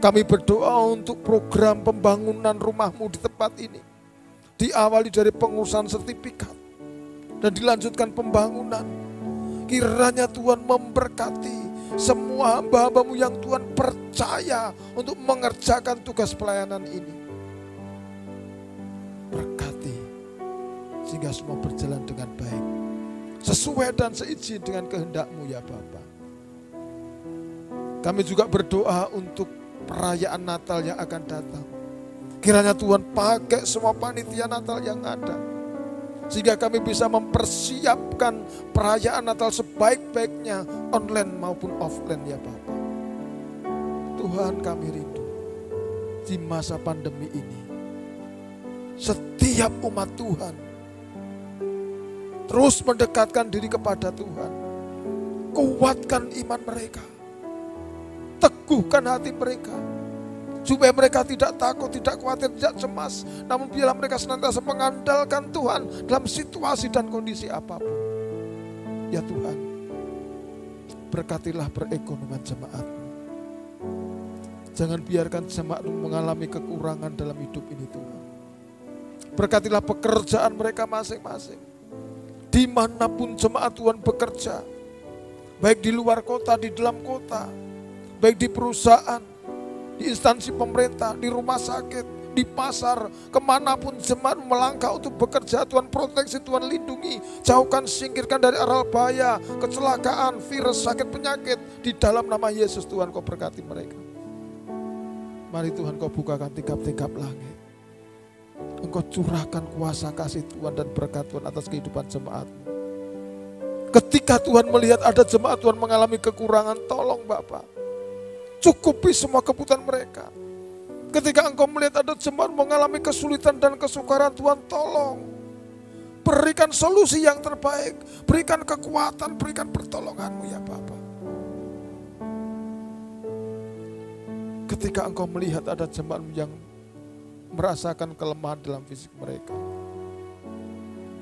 Kami berdoa untuk program pembangunan rumah-Mu di tempat ini. Diawali dari pengurusan sertifikat dan dilanjutkan pembangunan. Kiranya Tuhan memberkati semua hamba-hamba-Mu yang Tuhan percaya untuk mengerjakan tugas pelayanan ini. Berkati sehingga semua berjalan dengan baik, sesuai dan seizin dengan kehendak-Mu ya Bapa. Kami juga berdoa untuk perayaan Natal yang akan datang. Kiranya Tuhan pakai semua panitia Natal yang ada, sehingga kami bisa mempersiapkan perayaan Natal sebaik-baiknya, online maupun offline ya Bapa. Tuhan, kami rindu di masa pandemi ini, setiap umat Tuhan terus mendekatkan diri kepada Tuhan. Kuatkan iman mereka, teguhkan hati mereka, supaya mereka tidak takut, tidak khawatir, tidak cemas. Namun biarlah mereka senantiasa mengandalkan Tuhan dalam situasi dan kondisi apapun. Ya Tuhan, berkatilah perekonomian jemaat-Mu. Jangan biarkan jemaat-Mu mengalami kekurangan dalam hidup ini Tuhan. Berkatilah pekerjaan mereka masing-masing. Dimanapun jemaat Tuhan bekerja, baik di luar kota, di dalam kota, baik di perusahaan, di instansi pemerintah, di rumah sakit, di pasar, kemanapun jemaat melangkah untuk bekerja, Tuhan proteksi, Tuhan lindungi, jauhkan, singkirkan dari arah bahaya, kecelakaan, virus, sakit, penyakit. Di dalam nama Yesus Tuhan, Kau berkati mereka. Mari Tuhan, Kau bukakan tingkap-tingkap langit. Engkau curahkan kuasa kasih Tuhan dan berkat Tuhan atas kehidupan jemaat-Mu. Ketika Tuhan melihat ada jemaat Tuhan mengalami kekurangan, tolong Bapa, cukupi semua kebutuhan mereka. Ketika Engkau melihat ada jemaat mengalami kesulitan dan kesukaran, Tuhan tolong. Berikan solusi yang terbaik, berikan kekuatan, berikan pertolongan-Mu ya Bapa. Ketika Engkau melihat ada jemaat yang merasakan kelemahan dalam fisik mereka,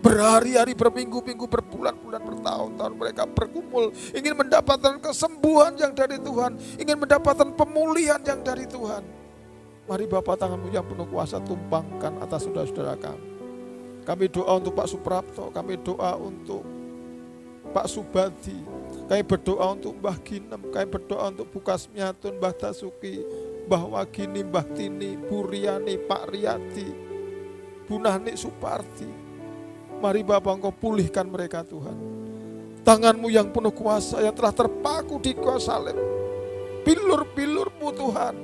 berhari-hari, berminggu-minggu, berbulan-bulan, bertahun-tahun mereka berkumpul, ingin mendapatkan kesembuhan yang dari Tuhan, ingin mendapatkan pemulihan yang dari Tuhan. Mari Bapa, tangan-Mu yang penuh kuasa tumpangkan atas saudara-saudara kami. Kami doa untuk Pak Suprapto, kami doa untuk Pak Subadi, kami berdoa untuk Mbah Ginem, kami berdoa untuk Bu Kasmiatun, Mbah Dasuki, Mbah Wagini, Mbah Tini, Bu Riani, Pak Riyadi, Bu Nahnik Suparti. Mari Bapa, Engkau pulihkan mereka Tuhan. Tangan-Mu yang penuh kuasa yang telah terpaku di kayu salib, bilur-bilur-Mu Tuhan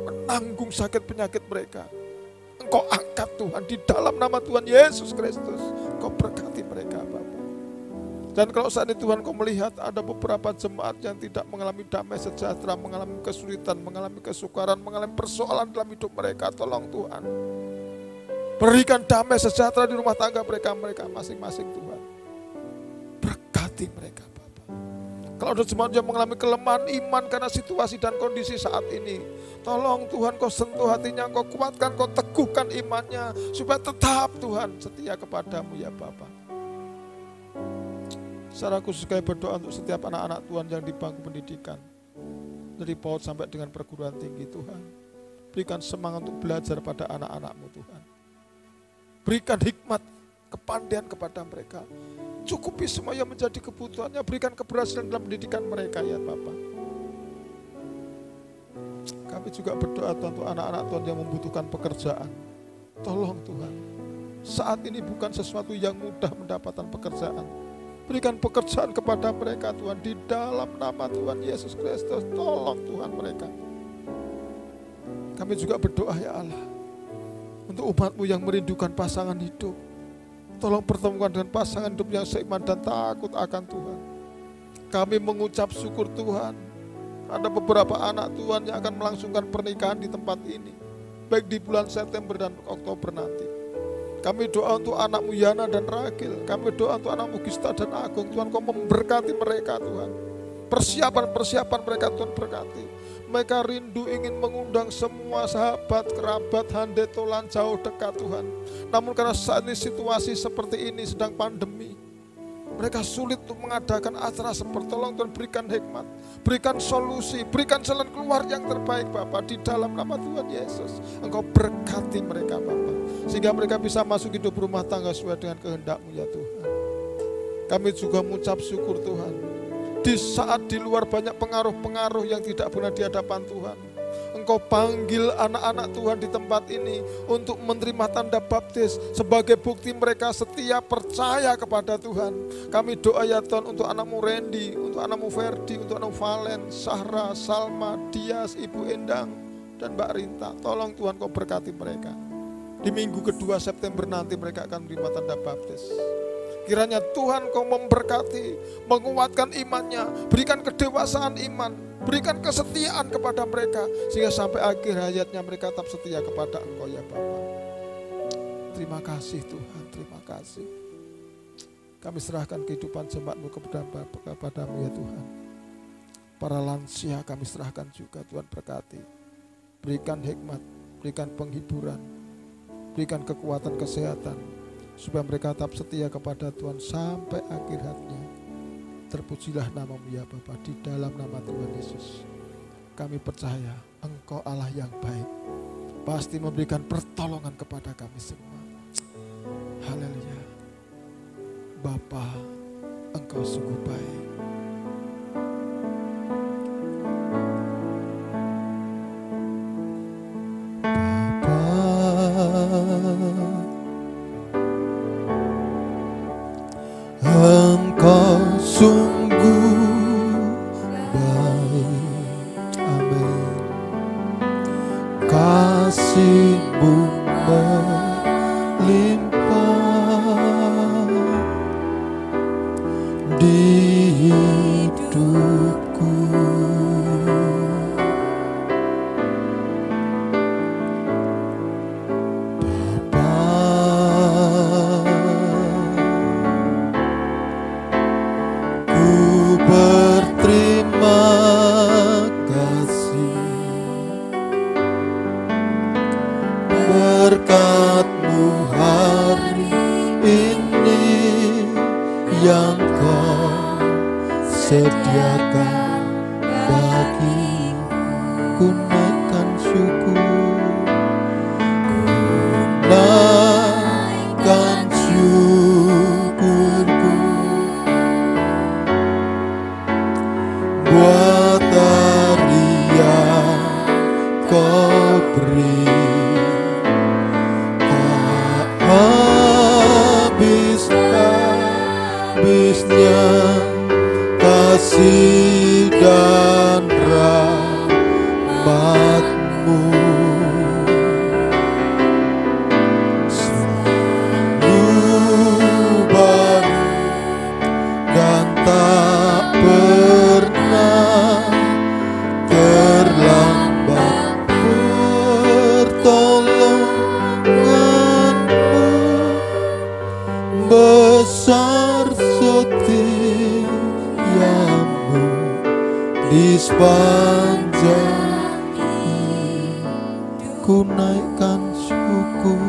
menanggung sakit penyakit mereka. Engkau angkat Tuhan di dalam nama Tuhan Yesus Kristus. Engkau berkati mereka Bapa. Dan kalau saat ini Tuhan, Kau melihat ada beberapa jemaat yang tidak mengalami damai sejahtera, mengalami kesulitan, mengalami kesukaran, mengalami persoalan dalam hidup mereka, tolong Tuhan. Berikan damai sejahtera di rumah tangga mereka masing-masing Tuhan. Berkati mereka Bapa. Kalau ada jemaat yang mengalami kelemahan iman karena situasi dan kondisi saat ini, tolong Tuhan, Kau sentuh hatinya, Kau kuatkan, Kau teguhkan imannya, supaya tetap Tuhan setia kepada-Mu ya Bapa. Secara khusus kami berdoa untuk setiap anak-anak Tuhan yang di bangku pendidikan, dari PAUD sampai dengan perguruan tinggi Tuhan. Berikan semangat untuk belajar pada anak-anak-Mu Tuhan. Berikan hikmat, kepandaian kepada mereka. Cukupi semua yang menjadi kebutuhannya, berikan keberhasilan dalam pendidikan mereka ya Bapa. Kami juga berdoa Tuhan untuk anak-anak Tuhan yang membutuhkan pekerjaan. Tolong Tuhan, Saat ini bukan sesuatu yang mudah mendapatkan pekerjaan. Berikan pekerjaan kepada mereka Tuhan, di dalam nama Tuhan Yesus Kristus. Tolong Tuhan mereka. Kami juga berdoa ya Allah, untuk umat-Mu yang merindukan pasangan hidup. Tolong pertemukan dengan pasangan hidup yang seiman dan takut akan Tuhan. Kami mengucap syukur Tuhan, ada beberapa anak Tuhan yang akan melangsungkan pernikahan di tempat ini, baik di bulan September dan Oktober nanti. Kami doa untuk anakmu Yana dan Ragil. Kami doa untuk anakmu Gista dan Agung. Tuhan, Kau memberkati mereka Tuhan. Persiapan mereka Tuhan berkati. Mereka rindu ingin mengundang semua sahabat, kerabat, handetolan jauh dekat Tuhan. Namun karena saat ini situasi seperti ini sedang pandemi, mereka sulit untuk mengadakan acara seperti. Tolong Tuhan berikan hikmat, berikan solusi, berikan jalan keluar yang terbaik Bapa. Di dalam nama Tuhan Yesus, Engkau berkati mereka Bapa, sehingga mereka bisa masuk hidup rumah tangga sesuai dengan kehendak-Mu ya Tuhan. Kami juga mengucap syukur Tuhan, di saat di luar banyak pengaruh-pengaruh yang tidak benar di hadapan Tuhan, Engkau panggil anak-anak Tuhan di tempat ini untuk menerima tanda baptis sebagai bukti mereka setia percaya kepada Tuhan. Kami doa ya Tuhan untuk anakmu Randy, untuk anakmu Ferdi, untuk anakmu Valen, Sahra, Salma, Dias, Ibu Endang, dan Mbak Rinta. Tolong Tuhan Kau berkati mereka. Di minggu kedua September nanti mereka akan menerima tanda baptis. Kiranya Tuhan Kau memberkati, menguatkan imannya, berikan kedewasaan iman, berikan kesetiaan kepada mereka, sehingga sampai akhir hayatnya mereka tetap setia kepada Engkau ya Bapa. Terima kasih Tuhan, terima kasih. Kami serahkan kehidupan jemaat-Mu kepadamu ya Tuhan. Para lansia kami serahkan juga, Tuhan berkati. Berikan hikmat, berikan penghiburan, berikan kekuatan kesehatan, supaya mereka tetap setia kepada Tuhan sampai akhir hayatnya. Terpujilah nama-Mu ya Bapa, di dalam nama Tuhan Yesus. Kami percaya Engkau Allah yang baik, pasti memberikan pertolongan kepada kami semua. Haleluya. Bapa, Engkau sungguh baik. Engkau sungguh baik, amin. Kasih-Mu melimpah di hidupku. Berkat-Mu hari ini yang Kau sediakan bagiku, naikkan syukur, naikkan syukurku buat hari yang Kau beri. Habisnya kasih dan rahmat-Mu, selalu baru dan tak pernah terlambat. Pertolongan-Mu besar setiamu di sepanjang hidupku, naikkan syukur,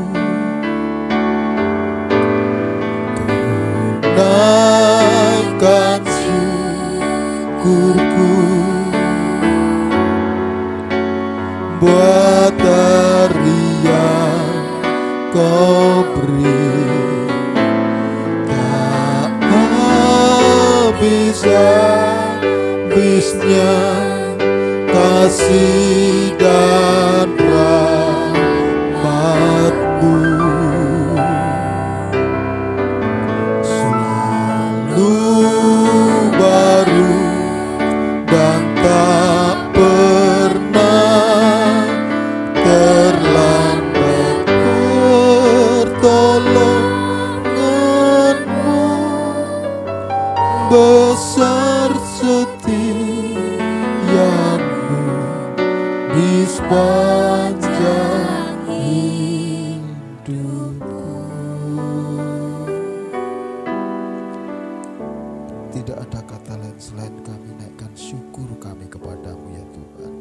naikkan syukurku buat hari yang Kau beri. Habisnya kasih dan rahmat-Mu. besar setiamu di sepanjang hidupku. Tidak ada kata lain selain kami naikkan syukur kami kepadamu ya Tuhan,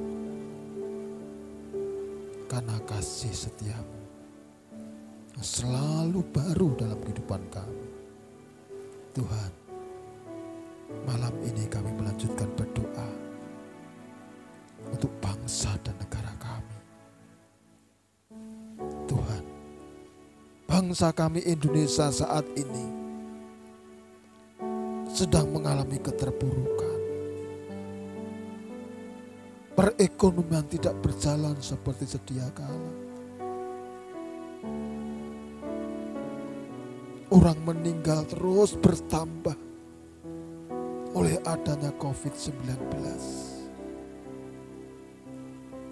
karena kasih setiamu selalu baru dalam kehidupan kami. Tuhan, malam ini kami melanjutkan berdoa untuk bangsa dan negara kami. Tuhan, bangsa kami Indonesia saat ini sedang mengalami keterpurukan. Perekonomian tidak berjalan seperti sedia kala. Orang meninggal terus bertambah oleh adanya COVID-19.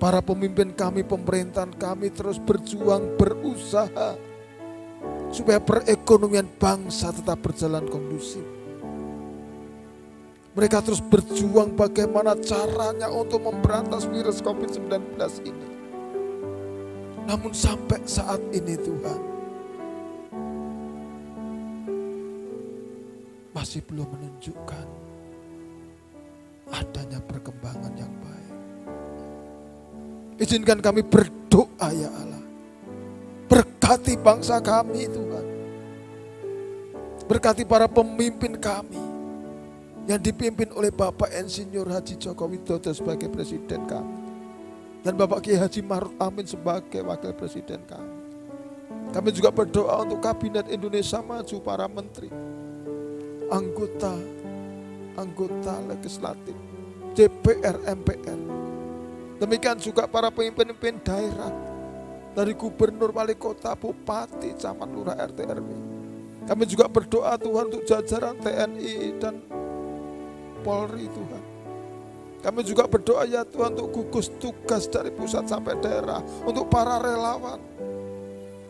Para pemimpin kami, pemerintahan kami terus berjuang, berusaha supaya perekonomian bangsa tetap berjalan kondusif. Mereka terus berjuang bagaimana caranya untuk memberantas virus COVID-19 ini. Namun sampai saat ini Tuhan, masih belum menunjukkan adanya perkembangan yang baik. Izinkan kami berdoa ya Allah. Berkati bangsa kami Tuhan. Berkati para pemimpin kami yang dipimpin oleh Bapak Insinyur Haji Joko Widodo sebagai presiden kami. Dan Bapak Kiai Haji Ma'ruf Amin sebagai wakil presiden kami. Kami juga berdoa untuk Kabinet Indonesia Maju, para menteri, anggota legislatif, DPR, MPR. Demikian juga para pemimpin daerah, dari gubernur, wali kota, bupati, camat, lurah, RT, RW. Kami juga berdoa Tuhan untuk jajaran TNI dan Polri Tuhan. Kami juga berdoa ya Tuhan untuk gugus tugas dari pusat sampai daerah, untuk para relawan,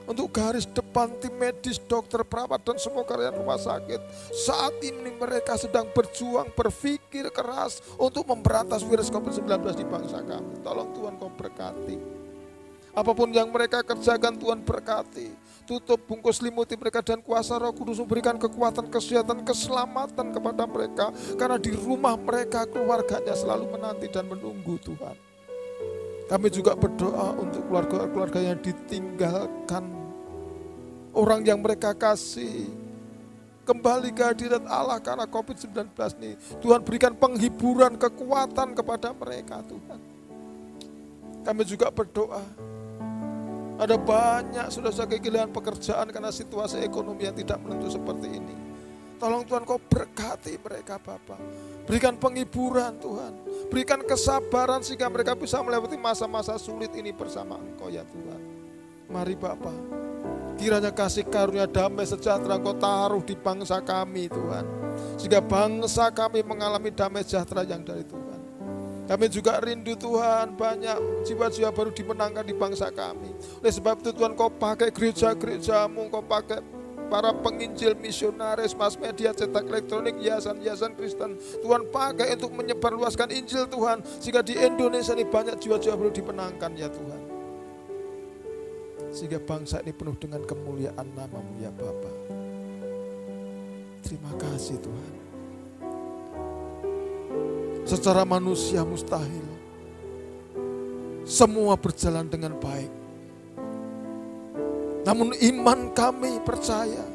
untuk garis depan tim medis, dokter, perawat, dan semua karyawan rumah sakit. Saat ini mereka sedang berjuang, berpikir keras untuk memberantas virus COVID-19 di bangsa kami. Tolong Tuhan kau berkati. Apapun yang mereka kerjakan Tuhan berkati. Tutup, bungkus, limuti mereka dan kuasa Roh Kudus memberikan kekuatan, kesehatan, keselamatan kepada mereka. Karena di rumah mereka keluarganya selalu menanti dan menunggu Tuhan. Kami juga berdoa untuk keluarga-keluarga yang ditinggalkan, orang yang mereka kasih, kembali ke hadirat Allah karena COVID-19 ini. Tuhan berikan penghiburan, kekuatan kepada mereka Tuhan. Kami juga berdoa, ada banyak saudara kehilangan pekerjaan karena situasi ekonomi yang tidak menentu seperti ini. Tolong Tuhan kau berkati mereka Bapa. Berikan penghiburan Tuhan. Berikan kesabaran sehingga mereka bisa melewati masa-masa sulit ini bersama Engkau ya Tuhan. Mari Bapa, kiranya kasih karunia damai sejahtera Engkau taruh di bangsa kami Tuhan. Sehingga bangsa kami mengalami damai sejahtera yang dari Tuhan. Kami juga rindu Tuhan, banyak jiwa-jiwa baru dimenangkan di bangsa kami. Oleh sebab itu Tuhan kau pakai gereja-gerejamu, kau pakai para penginjil, misionaris, mass media, cetak elektronik, yayasan-yayasan Kristen. Tuhan pakai untuk menyebarluaskan Injil Tuhan. Sehingga di Indonesia ini banyak jiwa-jiwa baru dimenangkan ya Tuhan. Sehingga bangsa ini penuh dengan kemuliaan nama-Mu ya Bapa. Terima kasih Tuhan. Secara manusia mustahil. Semua berjalan dengan baik. Namun iman kami percaya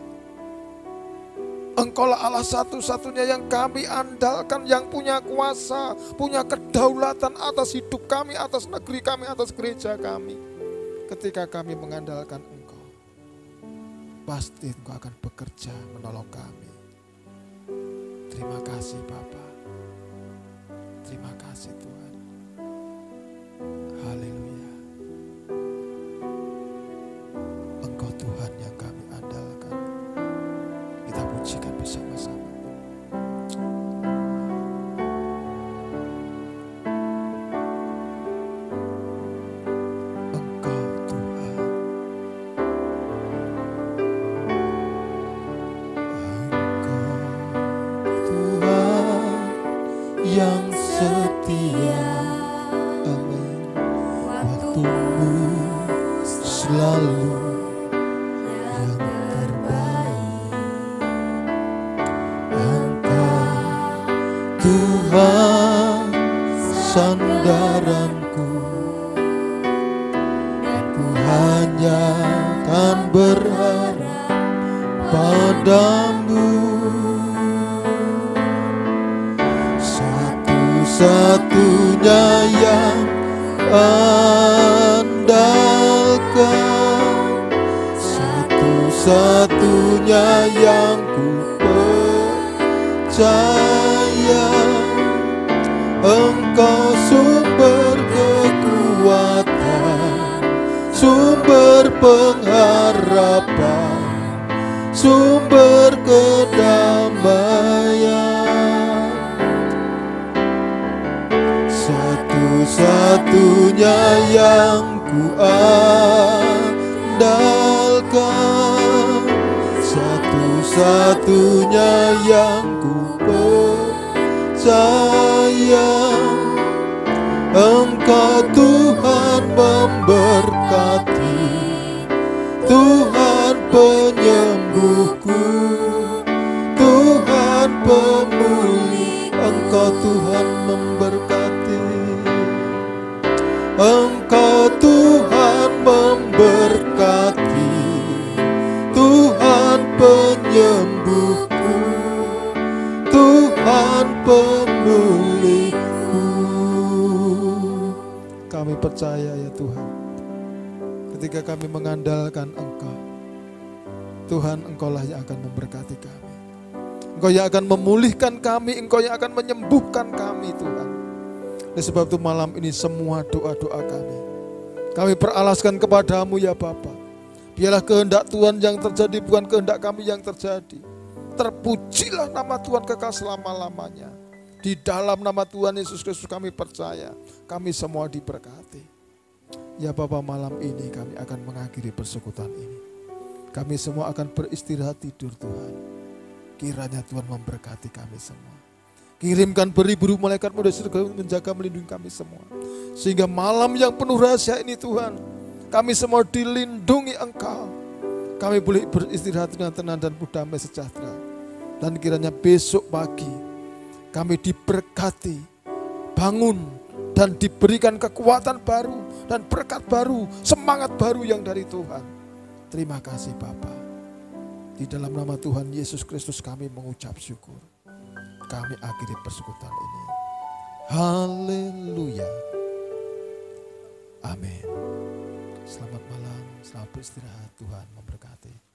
Engkaulah Allah satu-satunya yang kami andalkan, yang punya kuasa, punya kedaulatan atas hidup kami, atas negeri kami, atas gereja kami. Ketika kami mengandalkan Engkau, pasti Engkau akan bekerja menolong kami. Terima kasih Bapa. Terima kasih Tuhan. Haleluya. Engkau Tuhan yang kami andalkan. Kita pujikan bersama-sama. Engkau Tuhan. Engkau Tuhan. selalu yang terbaik. Engkau Tuhan sandaranku, ku hanya kan berharap padamu. Satu-satunya yang andalkan, satu-satunya yang ku percaya. Engkau sumber kekuatan, sumber pengharapan, sumber kedamaian. Satu-satunya yang ku andalkan, satu-satunya yang ku percaya. Engkau Tuhan memberkati, Tuhan penyembuhku, Tuhan pemulih. Engkau Tuhan memberkati, Engkau Tuhan memberkati, Tuhan penyembuhku, Tuhan pemulihku. Kami percaya ya Tuhan, ketika kami mengandalkan Engkau, Tuhan, Engkaulah yang akan memberkati kami. Engkau yang akan memulihkan kami, Engkau yang akan menyembuhkan kami Tuhan. Oleh sebab itu malam ini semua doa-doa kami peralaskan kepadamu ya Bapa. Biarlah kehendak Tuhan yang terjadi, bukan kehendak kami yang terjadi. Terpujilah nama Tuhan kekal selama-lamanya. Di dalam nama Tuhan Yesus Kristus kami percaya, kami semua diberkati. Ya Bapa, malam ini kami akan mengakhiri persekutuan ini. Kami semua akan beristirahat tidur Tuhan. Kiranya Tuhan memberkati kami semua. Kirimkan beribu malaikat-Mu dari surga menjaga melindungi kami semua. Sehingga malam yang penuh rahasia ini Tuhan, kami semua dilindungi Engkau. Kami boleh beristirahat dengan tenang dan damai sejahtera. Dan kiranya besok pagi kami diberkati, bangun dan diberikan kekuatan baru dan berkat baru, semangat baru yang dari Tuhan. Terima kasih Bapa. Di dalam nama Tuhan Yesus Kristus kami mengucap syukur. Kami akhiri persekutuan ini. Haleluya. Amin. Selamat malam, selamat beristirahat. Tuhan memberkati.